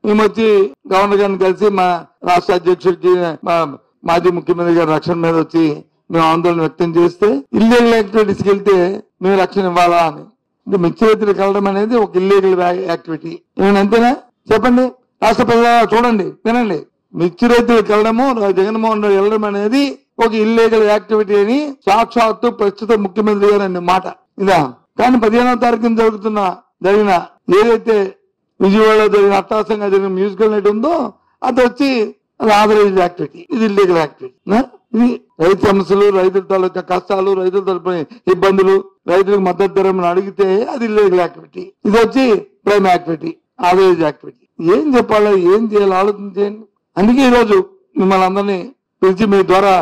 మేము వచ్చి గవర్నర్ గారిని కలిసి మా రాష్ట్ర అధ్యక్షుడికి మా మాజీ ముఖ్యమంత్రి గారి రక్షణ మీద వచ్చి మేము ఆందోళన వ్యక్తం చేస్తే ఇల్లీగల్ యాక్టివిటీస్కి వెళ్తే మేము రక్షణ ఇవ్వాలా అని. మిర్చి రైతులకు వెళ్ళడం అనేది ఒక ఇల్లీగల్ యాక్టివిటీ. ఏమైనా అంతేనా చెప్పండి? రాష్ట్ర ప్రజలు చూడండి, వినండి. మిర్చి రైతులకు వెళ్ళడము, జగన్మోహన్ రెడ్డి వెళ్ళడం అనేది ఒక ఇల్లీగల్ యాక్టివిటీ అని సాక్షాత్తు ప్రస్తుత ముఖ్యమంత్రి గారు అనే మాట ఇదా. కానీ 15వ తారీఖున జరిగిన ఏదైతే విజయవాడలో జరిగిన అట్టాసంగా జరిగిన మ్యూజికల్ నైట్ ఉందో అది వచ్చి అది ఆథరైజ్డ్ యాక్టివిటీ, ఇది ఇల్లీగల్ యాక్టివిటీ. ఇది రైతు సమస్యలు, రైతుల తాలూకా కష్టాలు, రైతుల తరపున ఇబ్బందులు, రైతులకు మద్దతు ధర అడిగితే అది ఇల్లీగల్ యాక్టివిటీ. ఇది వచ్చి ప్రైమ్ యాక్టివిటీ, ఆథరైజ్డ్ యాక్టివిటీ. ఏం చెప్పాలో, ఏం చేయాలో ఆలోచించేయండి. అందుకే ఈరోజు మిమ్మల్ని అందరినీ పిలిచి మీ ద్వారా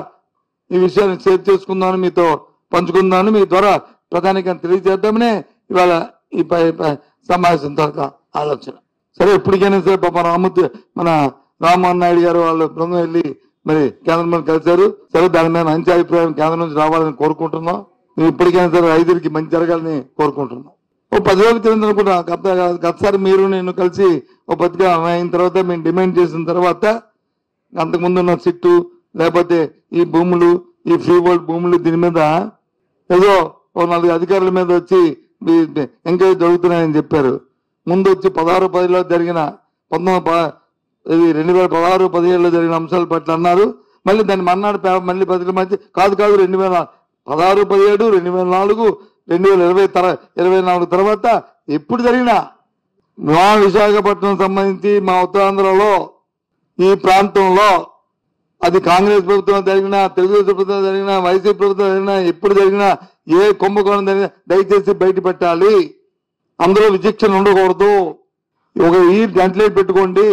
ఈ విషయాన్ని షేర్ చేసుకుందామని, మీతో పంచుకుందామని, మీ ద్వారా ప్రధానిగా తెలియజేద్దామనే ఇవాళ ఈ సమావేశం తర్వాత ఆలోచన. సరే, ఎప్పటికైనా సరే పాప మన రామ్మోహన్ నాయుడు గారు వాళ్ళ బృందం వెళ్ళి మరి కేంద్రం కలిశారు. సరే, దాని మీద మంచి అభిప్రాయం కేంద్రం నుంచి రావాలని కోరుకుంటున్నాం. ఇప్పటికైనా సరే రైతులకి మంచి జరగాలని కోరుకుంటున్నాం. ఓ 10 రోజుల క్రింద అనుకుంటా గతసారి మీరు నేను కలిసి ఓ పథకం అయిన తర్వాత మేము డిమాండ్ చేసిన తర్వాత అంతకుముందు ఉన్న సిట్టు లేకపోతే ఈ భూములు, ఈ ఫ్రీ వరల్డ్ భూములు, దీని మీద ఏదో ఓ 4 అధికారుల మీద వచ్చి ఎంక్వైరీ జరుగుతున్నాయని చెప్పారు. ముందు వచ్చి 16-10లో జరిగిన 2016-17లో జరిగిన అంశాల పట్ల అన్నారు. మళ్ళీ దాన్ని మన్నాడు మళ్ళీ పత్రికల మధ్య కాదు 2016-17, 2004, 2024 తర్వాత ఎప్పుడు జరిగినా మా విశాఖపట్నం సంబంధించి మా ఉత్తరాంధ్రలో ఈ ప్రాంతంలో అది కాంగ్రెస్ ప్రభుత్వం జరిగినా, తెలుగుదేశం ప్రభుత్వం జరిగినా, వైసీపీ ప్రభుత్వం జరిగినా, ఎప్పుడు జరిగినా, ఏ కుంభకోణం జరిగినా దయచేసి బయట పెట్టాలి. అందులో విచక్షణ ఉండకూడదు. ఒక గంటలేట్ పెట్టుకోండి.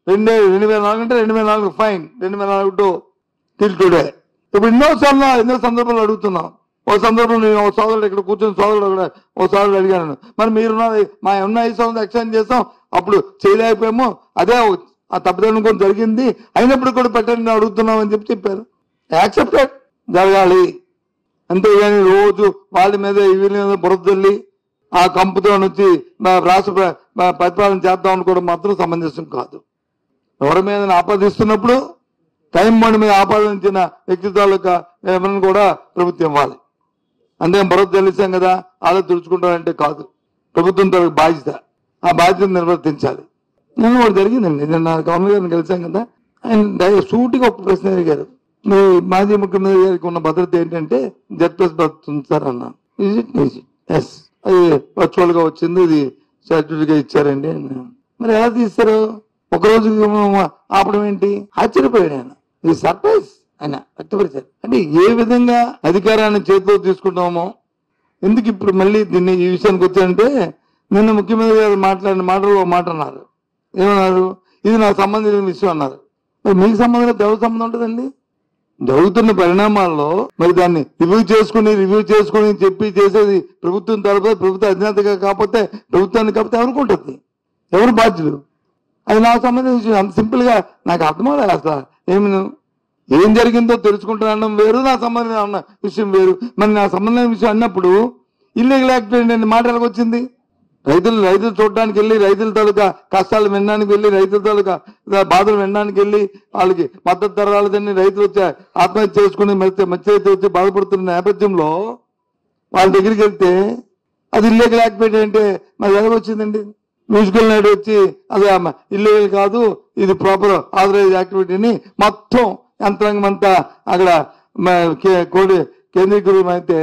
2004 అంటే 2004 ఫైన్, 2004 టిల్ టుడే. ఇప్పుడు ఎన్నో సందర్భాలు అడుగుతున్నాం. ఓ సందర్భంలో నేను ఒక సోదరుడు ఇక్కడ కూర్చొని ఓ సోదరుడు అడిగాను, మరి మీరున్న మా ఉన్న 5 సంవత్సరాలు ఎక్స్టెండ్ చేస్తాం, అప్పుడు చేయలేకపోయాము, అదే ఆ తప్పుదనం కూడా జరిగింది, అయినప్పుడు కూడా పెట్టండి అడుగుతున్నాం అని చెప్పారు. యాక్సెప్టెడ్, జరగాలి. అంతేగాని రోజు వాళ్ళ మీద వీళ్ళ మీద బురదల్లి ఆ కంపుతో వచ్చి రాష్ట్ర పరిపాలన చేద్దాం అనుకోవడం మాత్రం సమంజసం కాదు. ఎవరి మీద ఆపాదిస్తున్నప్పుడు టైం బాండ్ మీద ఆపాదించిన వ్యక్తిత్వాలకు ఎవరిని కూడా ప్రభుత్వం ఇవ్వాలి. అంతే బురద తెలిసాం కదా అలా తుడుచుకుంటారంటే కాదు. ప్రభుత్వం తనకు బాధ్యత, ఆ బాధ్యతను నిర్వర్తించాలి. నేను కూడా జరిగిందండి. నేను నా గవర్నర్ గారిని కలిసాం కదా, ఆయన సూటిగా ఒక ప్రశ్న అడిగారు, మీ మాజీ ముఖ్యమంత్రి గారికి ఉన్న భద్రత ఏంటంటే జెడ్+ భద్రత ఉంది సార్ అన్నాను. ఎస్, అది వర్చువల్ గా వచ్చింది, ఇది సర్టిఫికేట్ ఇచ్చారండి. మరి ఎలా తీస్తారు, ఒకరోజు ఆపడం ఏంటి? ఆశ్చర్యపోయాడు ఆయన. ఇది సర్ప్రైజ్ ఆయన వ్యక్తపరిచారు. అంటే ఏ విధంగా అధికారాన్ని చేతిలో తీసుకుంటామో, ఎందుకు ఇప్పుడు మళ్ళీ దీన్ని ఈ విషయానికి వచ్చారంటే, నిన్న ముఖ్యమంత్రి గారు మాట్లాడిన మాటలు ఒక మాట అన్నారు. ఏమన్నారు? ఇది నాకు సంబంధించిన విషయం అన్నారు. మరి మీకు సంబంధం ఎవరి సంబంధం ఉంటుందండి? జరుగుతున్న పరిణామాల్లో మరి దాన్ని రివ్యూ చేసుకుని చెప్పి చేసేది ప్రభుత్వం తరపున, ప్రభుత్వ అధినేతగా కాకపోతే ప్రభుత్వాన్ని కాకపోతే ఎవరికి ఉంటుంది? ఎవరు బాధ్యులు? అది నాకు సంబంధించిన విషయం. అంత సింపుల్ గా నాకు అర్థమవుతుంది. అసలు ఏం జరిగిందో తెలుసుకుంటున్నాం వేరు, నా సంబంధించిన విషయం వేరు. మరి నా సంబంధించిన విషయం అన్నప్పుడు ఇల్లీగల్ యాక్టివిటీ అనే మాట ఎలాగ వచ్చింది? రైతులు చూడడానికి వెళ్ళి, రైతుల తాలూకా కష్టాలు వినడానికి వెళ్ళి, రైతుల తాలూకా బాధలు వినడానికి వెళ్ళి, వాళ్ళకి మద్దతు ధర రాలేదని రైతులు వచ్చి ఆత్మహత్య చేసుకుని మధ్య వచ్చి బాధపడుతున్న నేపథ్యంలో వాళ్ళ దగ్గరికి వెళ్తే అది ఇల్లీగల్ యాక్టివిటీ అంటే మరి ఎలాగ వచ్చిందండి? మ్యూజికల్ నైట్ వచ్చి అది ఇల్లీగల్ కాదు, ఇది ప్రాపర్ ఆథరైజ్ యాక్టివిటీని మొత్తం యంత్రాంగం అంతా అక్కడ కేంద్రీకృతం అయితే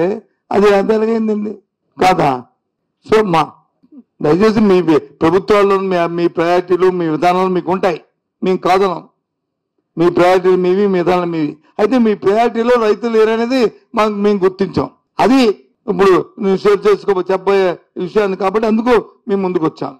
అది ఎంత ఎలాగైందండి కాదా? సో దయచేసి మీ ప్రభుత్వాల్లో మీ ప్రయారిటీలు, మీ విధానాలు మీకు ఉంటాయి, మేము కాదనం. మీ ప్రయారిటీలు మీవి, మీ విధానాలు మీవి. అయితే మీ ప్రయారిటీలో రైతులు లేరనేది మేము గుర్తించాం. అది ఇప్పుడు నేను షేర్ చెప్పబోయే విషయాన్ని కాబట్టి అందుకు మేము ముందుకు వచ్చాం.